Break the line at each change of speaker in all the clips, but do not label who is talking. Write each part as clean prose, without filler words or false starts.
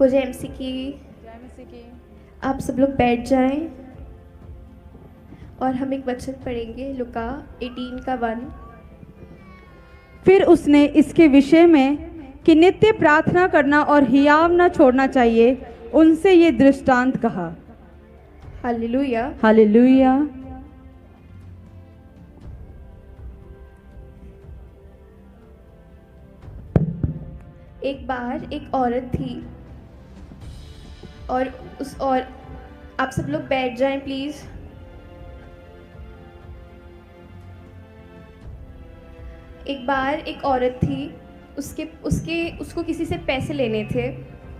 सबको जय एमसी की। आप सब लोग बैठ जाएं और हम एक वचन पढ़ेंगे लुका 18 का 1।
फिर उसने इसके विषय में कि नित्य प्रार्थना करना और हियाव न छोड़ना चाहिए, उनसे ये दृष्टांत कहा।
हालेलुया।
हालेलुया।
एक बार एक औरत थी और आप सब लोग बैठ जाएं प्लीज। एक बार एक औरत थी, उसको किसी से पैसे लेने थे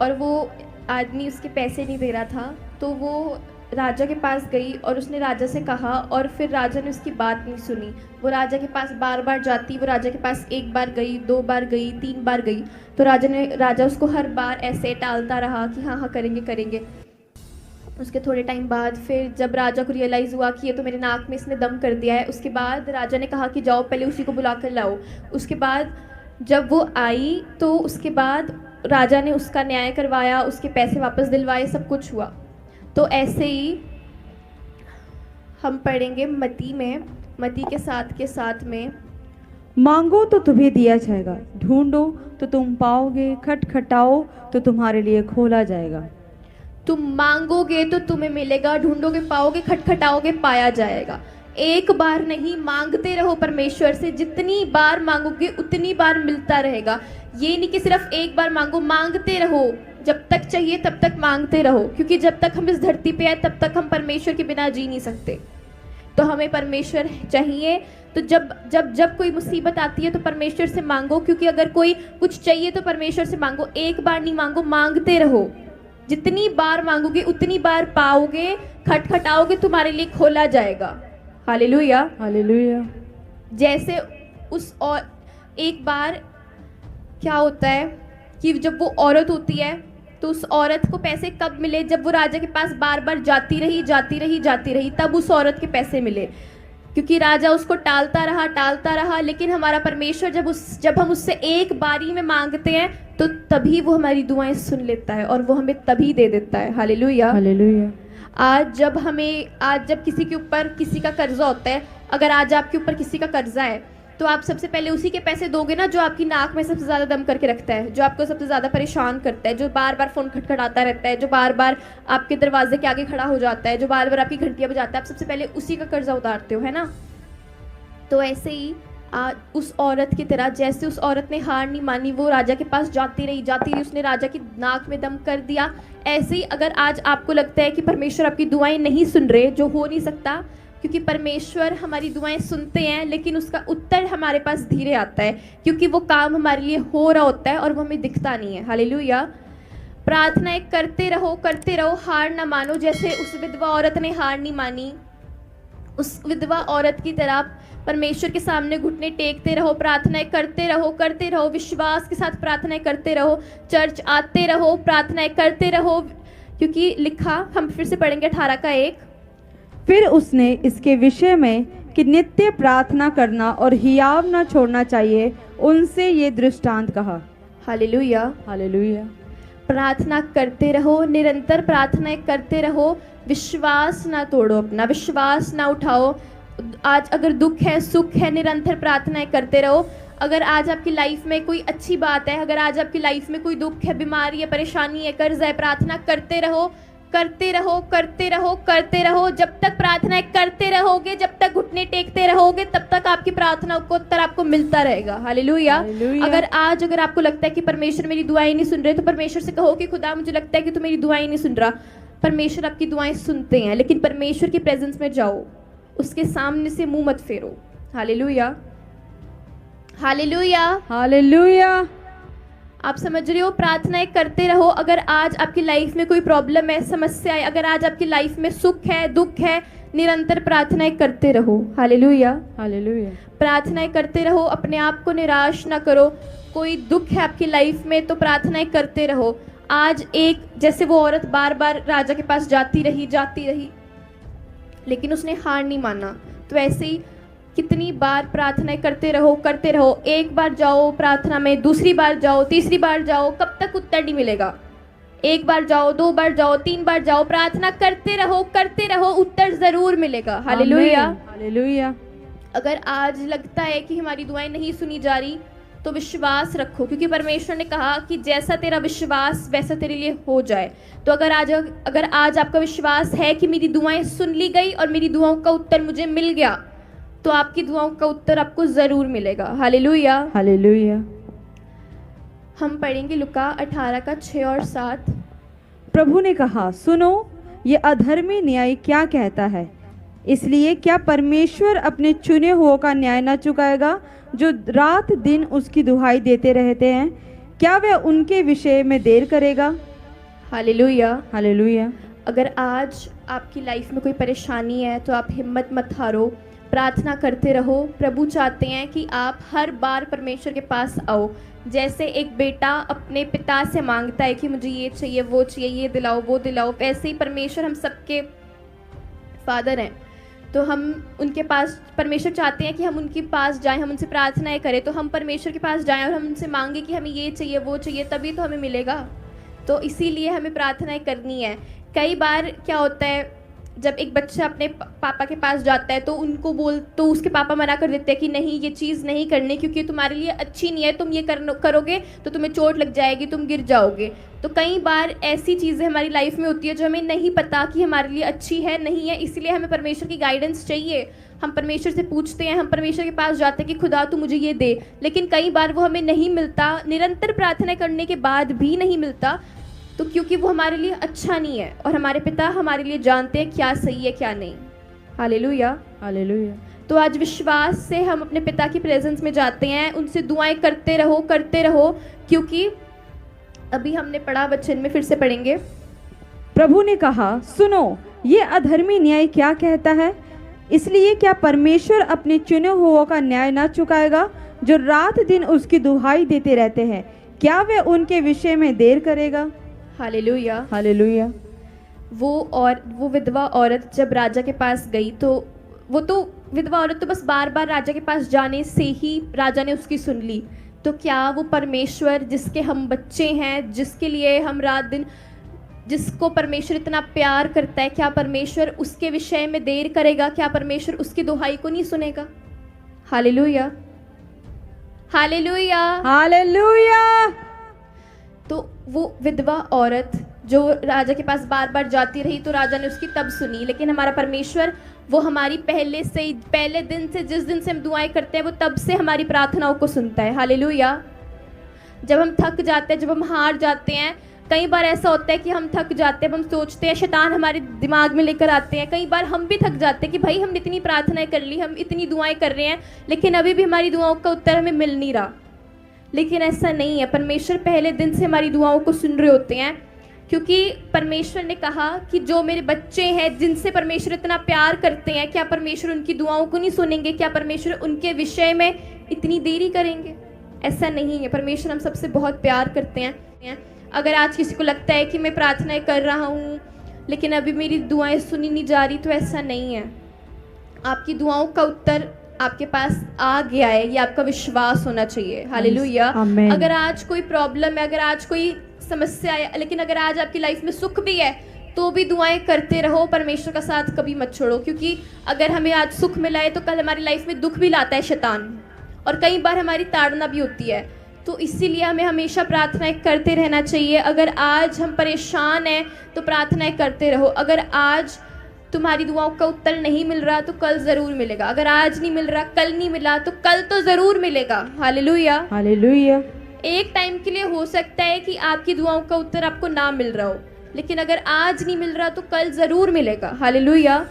और वो आदमी उसके पैसे नहीं दे रहा था, तो वो राजा के पास गई और उसने राजा से कहा, और फिर राजा ने उसकी बात नहीं सुनी। वो राजा के पास बार बार जाती, वो राजा के पास एक बार गई, 2 बार गई, 3 बार गई, तो राजा उसको हर बार ऐसे टालता रहा कि हाँ हाँ करेंगे करेंगे। उसके थोड़े टाइम बाद फिर जब राजा को रियलाइज़ हुआ कि ये तो मेरे नाक में इसने दम कर दिया है, उसके बाद राजा ने कहा कि जाओ पहले उसी को बुला कर लाओ। उसके बाद जब वो आई तो उसके बाद राजा ने उसका न्याय करवाया, उसके पैसे वापस दिलवाए, सब कुछ हुआ। तो ऐसे ही हम पढ़ेंगे मती के साथ में
मांगो तो तुम्हें दिया जाएगा, ढूंढो तो तुम पाओगे, खटखटाओ तो तुम्हारे लिए खोला जाएगा।
तुम मांगोगे तो तुम्हें मिलेगा, ढूंढोगे पाओगे, खटखटाओगे पाया जाएगा। एक बार नहीं, मांगते रहो परमेश्वर से, जितनी बार मांगोगे उतनी बार मिलता रहेगा। ये नहीं कि सिर्फ एक बार मांगो, मांगते रहो, जब तक चाहिए तब तक मांगते रहो, क्योंकि जब तक हम इस धरती पे आए तब तक हम परमेश्वर के बिना जी नहीं सकते। तो हमें परमेश्वर चाहिए। तो जब कोई मुसीबत आती है तो परमेश्वर से मांगो, क्योंकि अगर कोई कुछ चाहिए तो परमेश्वर से मांगो। एक बार नहीं मांगो, मांगते रहो। जितनी बार मांगोगे उतनी बार पाओगे, खटखटाओगे तुम्हारे लिए खोला जाएगा। Hallelujah
hallelujah.
जैसे और एक बार क्या होता है कि जब वो औरत होती है तो उस औरत को पैसे कब मिले? जब वो राजा के पास बार बार जाती रही, तब उस औरत के पैसे मिले, क्योंकि राजा उसको टालता रहा। लेकिन हमारा परमेश्वर जब हम उससे एक बारी में मांगते हैं तो तभी वो हमारी दुआएं सुन लेता है और वो हमें तभी दे देता है। Hallelujah hallelujah. आज जब किसी के ऊपर किसी का कर्जा होता है, अगर आज आपके ऊपर किसी का कर्जा है तो आप सबसे पहले उसी के पैसे दोगे ना, जो आपकी नाक में सबसे ज़्यादा दम करके रखता है, जो आपको सबसे ज़्यादा परेशान करता है, जो बार बार फ़ोन खटखटाता रहता है, जो बार बार आपके दरवाजे के आगे खड़ा हो जाता है, जो बार बार आपकी घंटियाँ बजाता है। आप सबसे पहले उसी का कर्जा उतारते हो, है ना? तो ऐसे ही उस औरत की तरह, जैसे उस औरत ने हार नहीं मानी, वो राजा के पास जाती रही, उसने राजा की नाक में दम कर दिया। ऐसे ही अगर आज आपको लगता है कि परमेश्वर आपकी दुआएं नहीं सुन रहे, जो हो नहीं सकता, क्योंकि परमेश्वर हमारी दुआएं सुनते हैं, लेकिन उसका उत्तर हमारे पास धीरे आता है, क्योंकि वो काम हमारे लिए हो रहा होता है और वो हमें दिखता नहीं है। हालेलुया। प्रार्थनाएं करते रहो, हार ना मानो। जैसे उस विधवा औरत ने हार नहीं मानी, उस विधवा औरत की तरह परमेश्वर के सामने घुटने टेकते रहो, प्रार्थनाएं करते रहो, विश्वास के साथ प्रार्थनाएं करते रहो, चर्च आते रहो, प्रार्थनाएं करते रहो, क्योंकि लिखा, हम फिर से पढ़ेंगे 18 का 1।
फिर उसने इसके विषय में कि नित्य प्रार्थना करना और हियाव न छोड़ना चाहिए, उनसे ये दृष्टांत कहा।
Hallelujah
hallelujah.
प्रार्थना करते रहो, निरंतर प्रार्थनाएं करते रहो, विश्वास ना तोड़ो, अपना विश्वास ना उठाओ। आज अगर दुख है, सुख है, निरंतर प्रार्थनाएं करते रहो। अगर आज आपकी लाइफ में कोई अच्छी बात है, अगर आज आपकी लाइफ में कोई दुख है, बीमारी है, परेशानी है, कर्ज है, प्रार्थना करते रहो। जब तक प्रार्थनाएं करते रहोगे, जब तक घुटने टेकते रहोगे, तब तक आपकी प्रार्थना को उत्तर आपको मिलता रहेगा। हालेलुया। अगर आपको लगता है कि परमेश्वर मेरी दुआएं नहीं सुन रहे, तो परमेश्वर से कहो कि खुदा, मुझे लगता है कि तू मेरी दुआएं नहीं सुन रहा। परमेश्वर आपकी दुआएं सुनते हैं, लेकिन परमेश्वर की प्रेजेंस में जाओ, उसके सामने से मुंह मत फेरो। Hallelujah hallelujah
hallelujah.
आप समझ रहे हो? प्रार्थनाएं करते रहो। अगर आज आपकी लाइफ में कोई प्रॉब्लम है, समस्या है, अगर आज आपकी लाइफ में सुख है, दुख है, निरंतर प्रार्थनाएं करते रहो। Hallelujah
hallelujah.
प्रार्थनाएं करते रहो, अपने आप को निराश ना करो। कोई दुख है आपकी लाइफ में तो प्रार्थनाएं करते रहो। आज जैसे वो औरत बार बार राजा के पास जाती रही, लेकिन उसने हार नहीं माना। तो ऐसे ही कितनी बार प्रार्थनाएं करते रहो। एक बार जाओ प्रार्थना में, दूसरी बार जाओ, तीसरी बार जाओ, कब तक उत्तर नहीं मिलेगा? एक बार जाओ, 2 बार जाओ, 3 बार जाओ, प्रार्थना करते रहो, उत्तर जरूर मिलेगा। हालेलुया।
आमीन, हालेलुया।
अगर आज लगता है कि हमारी दुआएं नहीं सुनी जा रही, तो विश्वास रखो, क्योंकि परमेश्वर ने कहा कि जैसा तेरा विश्वास वैसा तेरे लिए हो जाए। तो अगर आज आपका विश्वास है कि मेरी दुआएं सुन ली गई और मेरी दुआओं का उत्तर मुझे मिल गया, तो आपकी दुआओं का उत्तर आपको जरूर मिलेगा। Hallelujah,
hallelujah.
हम पढ़ेंगे लुका 18 का 6 और 7।
प्रभु ने कहा, सुनो, ये अधर्मी न्यायी क्या कहता है। इसलिए क्या परमेश्वर अपने चुने हुओं का न्याय न चुकाएगा, जो रात दिन उसकी दुहाई देते रहते हैं? क्या वह उनके विषय में देर करेगा?
हालेलुया।
हालेलुया।
अगर आज आपकी लाइफ में कोई परेशानी है तो आप हिम्मत मत हारो, प्रार्थना करते रहो। प्रभु चाहते हैं कि आप हर बार परमेश्वर के पास आओ। जैसे एक बेटा अपने पिता से मांगता है कि मुझे ये चाहिए, वो चाहिए, ये दिलाओ, वो दिलाओ, वैसे ही परमेश्वर हम सबके फादर हैं। तो हम उनके पास, परमेश्वर चाहते हैं कि हम उनके पास जाएं, हम उनसे प्रार्थनाएं करें। तो हम परमेश्वर के पास जाएं और हम उनसे मांगे कि हमें ये चाहिए, वो चाहिए, तभी तो हमें मिलेगा। तो इसीलिए हमें प्रार्थनाएं करनी है। कई बार क्या होता है, जब एक बच्चा अपने पापा के पास जाता है तो उसके पापा मना कर देते हैं कि नहीं, ये चीज़ नहीं करनी, क्योंकि तुम्हारे लिए अच्छी नहीं है, तुम ये करोगे तो तुम्हें चोट लग जाएगी, तुम गिर जाओगे। तो कई बार ऐसी चीज़ें हमारी लाइफ में होती है जो हमें नहीं पता कि हमारे लिए अच्छी है नहीं है, इसलिए हमें परमेश्वर की गाइडेंस चाहिए। हम परमेश्वर से पूछते हैं, हम परमेश्वर के पास जाते हैं कि खुदा तू मुझे ये दे, लेकिन कई बार वो हमें नहीं मिलता, निरंतर प्रार्थना करने के बाद भी नहीं मिलता। तो क्योंकि वो हमारे लिए अच्छा नहीं है, और हमारे पिता हमारे लिए जानते हैं क्या सही है क्या नहीं। Hallelujah,
hallelujah.
तो आज विश्वास से हम अपने पिता की प्रेजेंस में जाते हैं, उनसे दुआएं करते रहो, क्योंकि अभी हमने पढ़ा, वचन में फिर से पढ़ेंगे।
प्रभु ने कहा, सुनो, ये अधर्मी न्याय क्या कहता है। इसलिए क्या परमेश्वर अपने चुने हुओं का न्याय न चुकाएगा, जो रात दिन उसकी दुहाई देते रहते हैं? क्या वह उनके विषय में देर करेगा?
Hallelujah,
hallelujah.
वो विधवा औरत जब राजा के पास गई, तो विधवा औरत तो बस बार बार राजा के पास जाने से ही राजा ने उसकी सुन ली। तो क्या वो परमेश्वर, जिसके हम बच्चे हैं, जिसके लिए हम रात दिन, जिसको परमेश्वर इतना प्यार करता है, क्या परमेश्वर उसके विषय में देर करेगा? क्या परमेश्वर उसकी दुहाई को नहीं सुनेगा? Hallelujah, hallelujah,
hallelujah.
तो वो विधवा औरत जो राजा के पास बार बार जाती रही, तो राजा ने उसकी तब सुनी। लेकिन हमारा परमेश्वर, वो हमारी पहले दिन से, जिस दिन से हम दुआएं करते हैं, वो तब से हमारी प्रार्थनाओं को सुनता है। हालेलुया। जब हम थक जाते हैं, जब हम हार जाते हैं, कई बार ऐसा होता है कि हम थक जाते हैं, हम सोचते हैं, शैतान हमारे दिमाग में लेकर आते हैं, कई बार हम भी थक जाते हैं कि भाई हमने इतनी प्रार्थनाएं कर ली, हम इतनी दुआएं कर रहे हैं, लेकिन अभी भी हमारी दुआओं का उत्तर हमें मिल नहीं रहा। लेकिन ऐसा नहीं है, परमेश्वर पहले दिन से हमारी दुआओं को सुन रहे होते हैं, क्योंकि परमेश्वर ने कहा कि जो मेरे बच्चे हैं, जिनसे परमेश्वर इतना प्यार करते हैं, क्या परमेश्वर उनकी दुआओं को नहीं सुनेंगे? क्या परमेश्वर उनके विषय में इतनी देरी करेंगे? ऐसा नहीं है। परमेश्वर हम सबसे बहुत प्यार करते हैं। अगर आज किसी को लगता है कि मैं प्रार्थनाएं कर रहा हूँ लेकिन अभी मेरी दुआएं सुनी नहीं जा रही, तो ऐसा नहीं है। आपकी दुआओं का उत्तर आपके पास आ गया है, ये आपका विश्वास होना चाहिए। हालेलुया।
आमीन।
अगर आज कोई प्रॉब्लम है, अगर आज कोई समस्या है, लेकिन अगर आज आपकी लाइफ में सुख भी है, तो भी दुआएं करते रहो, परमेश्वर का साथ कभी मत छोड़ो। क्योंकि अगर हमें आज सुख मिला है, तो कल हमारी लाइफ में दुख भी लाता है शैतान, और कई बार हमारी ताड़ना भी होती है। तो इसीलिए हमें हमेशा प्रार्थनाएं करते रहना चाहिए। अगर आज हम परेशान हैं, तो प्रार्थनाएं करते रहो। अगर आज तुम्हारी दुआओं का उत्तर नहीं मिल रहा, तो कल जरूर मिलेगा। अगर आज नहीं मिल रहा, कल नहीं मिला, तो कल तो जरूर मिलेगा। Hallelujah,
hallelujah.
एक टाइम के लिए हो सकता है कि आपकी दुआओं का उत्तर आपको ना मिल रहा हो, लेकिन अगर आज नहीं मिल रहा, तो कल जरूर मिलेगा। हालेलुया।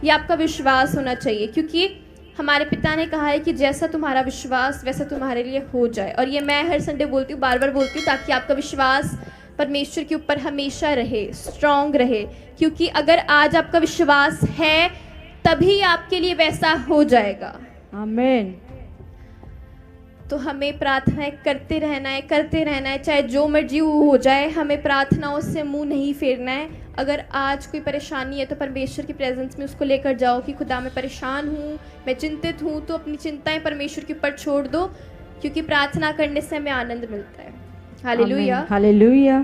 ये आपका विश्वास होना चाहिए, क्योंकि हमारे पिता ने कहा है कि जैसा तुम्हारा विश्वास वैसा तुम्हारे लिए हो जाए। और ये मैं हर संडे बोलती हूँ, बार बार बोलती हूँ, ताकि आपका विश्वास परमेश्वर के ऊपर हमेशा रहे, स्ट्रांग रहे। क्योंकि अगर आज आपका विश्वास है, तभी आपके लिए वैसा हो जाएगा।
आमीन।
तो हमें प्रार्थनाएं करते रहना है, चाहे जो मर्जी हो जाए। हमें प्रार्थनाओं से मुंह नहीं फेरना है। अगर आज कोई परेशानी है, तो परमेश्वर की प्रेजेंस में उसको लेकर जाओ कि खुदा मैं परेशान हूँ, मैं चिंतित हूँ। तो अपनी चिंताएं परमेश्वर के ऊपर छोड़ दो, क्योंकि प्रार्थना करने से हमें आनंद मिलता है। Hallelujah,
hallelujah.